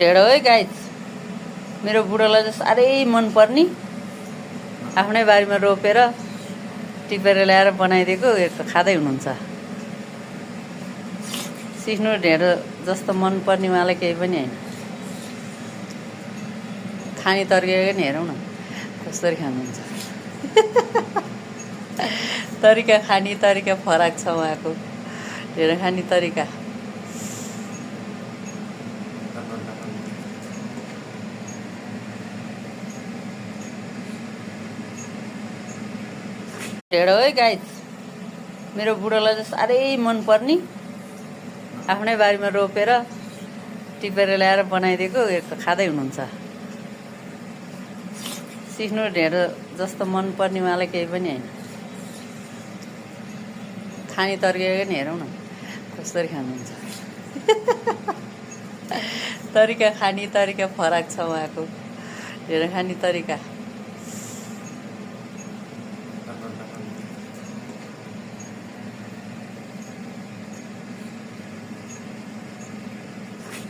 ढेँडो है गाइस, मेरो बुढोलाई चाहिँ साह्रै मनपर्ने आफ्नै बारीमा रोपेर टिपेर ल्याएर बनाइदिएको यस्तो खाँदै हुनुहुन्छ। सिस्नो ढेँडो जस्तो मनपर्ने उहाँलाई केही पनि होइन। खाने तरिका नि हेरौँ न कसरी खानुहुन्छ। तरिका खाने तरिका फरक छ उहाँको, ढेँडो खाने तरिका। ढेँडो है गाइस, मेरो बुढोलाई चाहिँ साह्रै मनपर्ने आफ्नै बारीमा रोपेर टिपेर ल्याएर बनाइदिएको यस्तो खाँदै हुनुहुन्छ। सिस्नो ढेँडो जस्तो मनपर्ने उहाँलाई केही पनि होइन। खाने तरिका नि हेरौँ न कसरी खानुहुन्छ। तरिका खाने तरिका फरक छ उहाँको, ढेँडो खाने तरिका।